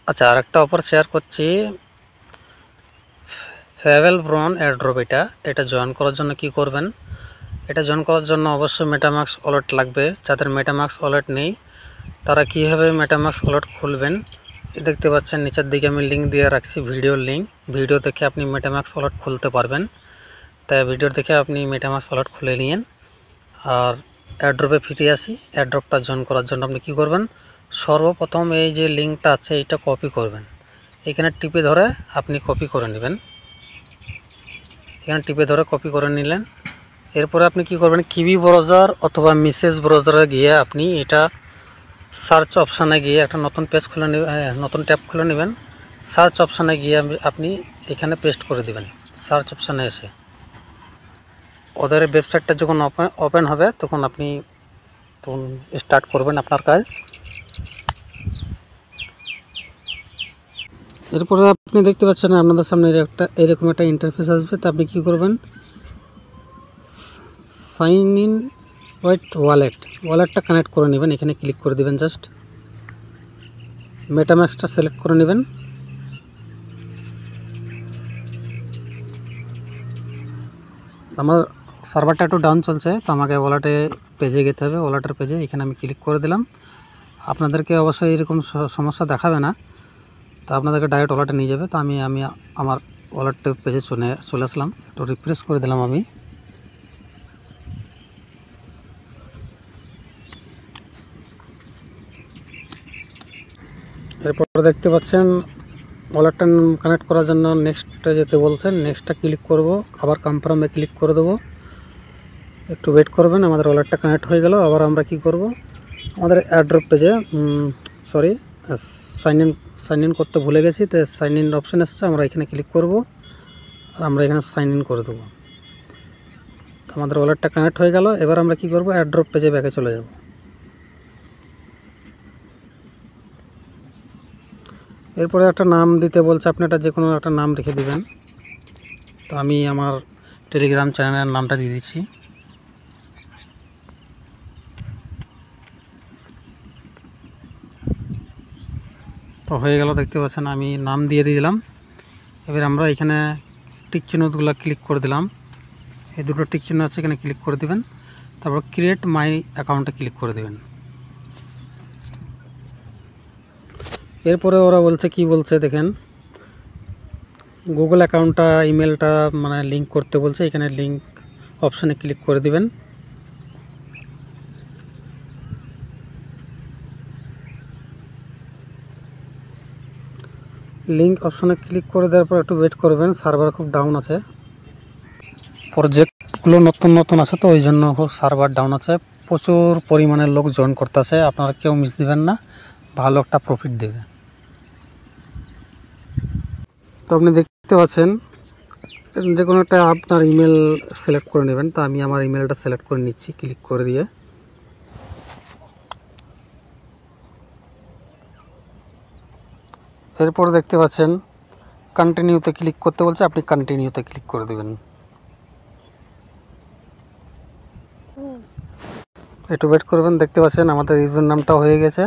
আচ্ছা, আরেকটা offer share করছি। ফেয়ারওয়েল ব্রন এয়ারড্রপ, এটা জয়েন করার জন্য কি করবেন? এটা জয়েন করার জন্য অবশ্যই মেটামাস্ক ওয়ালেট লাগবে। যাদের মেটামাস্ক ওয়ালেট নেই তারা কীভাবে মেটামাস্ক ওয়ালেট খুলবেন, দেখতে পাচ্ছেন নিচের দিকে আমি লিঙ্ক দিয়ে রাখছি, ভিডিওর লিঙ্ক। ভিডিও দেখে আপনি মেটামাস্ক ওয়ালেট খুলতে পারবেন। তাই ভিডিও দেখে আপনি মেটামাস্ক ওয়ালেট খুলে নিন। আর এয়ারড্রপে ফিরে আসি। এয়ারড্রপটা জয়েন করার জন্য আপনি কি করবেন? সর্বপ্রথম এই যে লিঙ্কটা আছে এইটা কপি করবেন। এখানে টিপে ধরে আপনি কপি করে নেবেন। এখানে টিপে ধরে কপি করে নিলেন। এরপরে আপনি কি করবেন? কিবি ব্রাউজার অথবা মেসেজ ব্রাউজারে গিয়ে আপনি এটা সার্চ অপশানে গিয়ে একটা নতুন পেজ খুলে নতুন ট্যাব খুলে নেবেন। সার্চ অপশানে গিয়ে আপনি এখানে পেস্ট করে দিবেন। সার্চ অপশানে এসে ওদের ওয়েবসাইটটা যখন ওপেন হবে তখন আপনি স্টার্ট করবেন আপনার কাজ। এরপরে আপনি দেখতে পাচ্ছেন আপনাদের সামনে এরকম একটা ইন্টারফেস আসবে। তা আপনি কি করবেন? সাইন ইন উইথ ওয়ালেটটা কানেক্ট করে নেবেন। এখানে ক্লিক করে দিবেন। জাস্ট মেটামাস্কটা সিলেক্ট করে নেবেন। আমার সার্ভারটা একটু ডাউন চলছে, তো আমাকে ওয়ালেটে পেজে যেতে হবে। ওয়ালেটের পেজে এখানে আমি ক্লিক করে দিলাম। আপনাদেরকে অবশ্যই এরকম সমস্যা দেখাবে না, তো আপনাদেরকে ডাইরেক্ট ওয়ালেটে নিয়ে যাবে। তো আমি আমার ওয়ালেটের পেজে চলে আসলাম। একটু রিফ্রেশ করে দিলাম আমি। এরপর দেখতে পাচ্ছেন ওয়ালেটটা কানেক্ট করার জন্য নেক্সটে যেতে বলছেন। নেক্সটটা ক্লিক করব, আবার কনফার্মে ক্লিক করে দেবো। একটু ওয়েট করবেন। আমাদের ওয়ালেটটা কানেক্ট হয়ে গেল। আবার আমরা কি করব? আমাদের এয়ারড্রপ পেজে সাইন ইন করতে ভুলে গেছি, তো সাইন ইন অপশান এসছে। আমরা এখানে ক্লিক করব আর আমরা এখানে সাইন ইন করে দেবো। আমাদের ওয়ালেটটা কানেক্ট হয়ে গেল। এবার আমরা কি করব? এয়ারড্রপ পেজে ব্যাকে চলে যাব। এরপরে একটা নাম দিতে বলছে, আপনি এটা যে কোনো একটা নাম রেখে দিবেন। তো আমি আমার টেলিগ্রাম চ্যানেলের নামটা দিয়ে দিচ্ছি। তো হয়ে গেল, দেখতে পাচ্ছেন আমি নাম দিয়ে দিলাম। এবার আমরা এখানে টিক চিহ্নগুলো ক্লিক করে দিলাম। এই দুটো টিক চিহ্ন আছে, এখানে ক্লিক করে দিবেন। তারপর ক্রিয়েট মাই অ্যাকাউন্টে ক্লিক করে দেবেন। এরপরে ওরা বলছে, কি বলছে দেখেন, গুগল অ্যাকাউন্টটা ইমেলটা মানে লিঙ্ক করতে বলছে। এখানে লিঙ্ক অপশানে ক্লিক করে দিবেন। লিঙ্ক অপশানে ক্লিক করে দেওয়ার পর একটু ওয়েট করবেন। সার্ভার খুব ডাউন আছে, প্রজেক্টগুলো নতুন নতুন আছে, তো ওই জন্য খুব সার্ভার ডাউন আছে। প্রচুর পরিমাণের লোক জয়েন করতেছে। আপনারা কেউ মিস দিবেন না, ভালো একটা প্রফিট দেবে। তো আপনি দেখতে পাচ্ছেন যে কোনো একটা আপনার ইমেল সিলেক্ট করে নেবেন। তো আমি আমার ইমেলটা সিলেক্ট করে নিচ্ছি ক্লিক করে দিয়ে। এরপর দেখতে পাচ্ছেন কন্টিনিউতে ক্লিক করতে বলছে, আপনি কন্টিনিউতে ক্লিক করে দেবেন। একটু ওয়েট করবেন। দেখতে পাচ্ছেন আমাদের ইউজার নামটা হয়ে গেছে,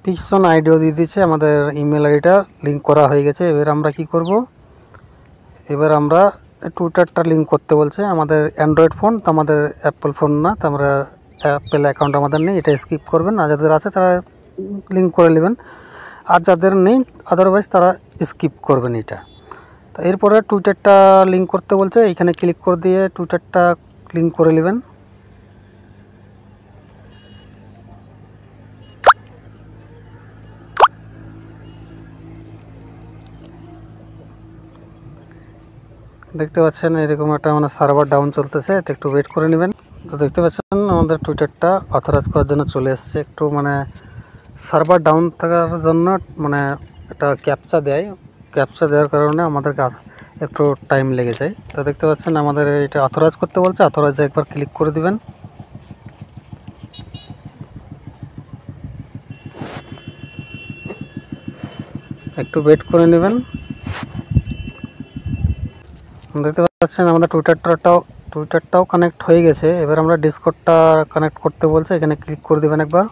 পিকশন আইডিও দিয়ে দিচ্ছে, আমাদের ইমেল আইডিটা লিঙ্ক করা হয়ে গেছে। এবার আমরা কি করব? এবার আমরা টুইটারটা লিঙ্ক করতে বলছে। আমাদের অ্যান্ড্রয়েড ফোন, তো আমাদের অ্যাপল ফোন না, তো আমরা অ্যাপেল অ্যাকাউন্ট আমাদের নেই, এটা স্কিপ করবেন। আর যাদের আছে তারা লিঙ্ক করে নেবেন, আর যাদের নেই আদারওয়াইজ তারা স্কিপ করবেন এটা। তো এরপরে টুইটারটা লিঙ্ক করতে বলছে, এখানে ক্লিক করে দিয়ে টুইটারটা লিঙ্ক করে নেবেন। দেখতে পাচ্ছেন এরকম একটা মানে সার্ভার ডাউন চলতেছে, তো একটু ওয়েট করে নেবেন। তো দেখতে পাচ্ছেন আমাদের টুইটারটা অথরাইজ করার জন্য চলে এসছে। একটু মানে সার্ভার ডাউন থাকার জন্য মানে একটা ক্যাপচা দেওয়ার কারণে আমাদেরকে একটু টাইম লেগে যায়। তো দেখতে পাচ্ছেন আমাদের এটা অথরাইজ করতে বলছে, অথরাইজে একবার ক্লিক করে দিবেন। একটু ওয়েট করে নেবেন। দেখতে পাচ্ছেন আমাদের টুইটারটাও কানেক্ট হয়ে গেছে। এবার আমরা ডিসকর্ডটা কানেক্ট করতে বলছে, এখানে ক্লিক করে দেবেন একবার।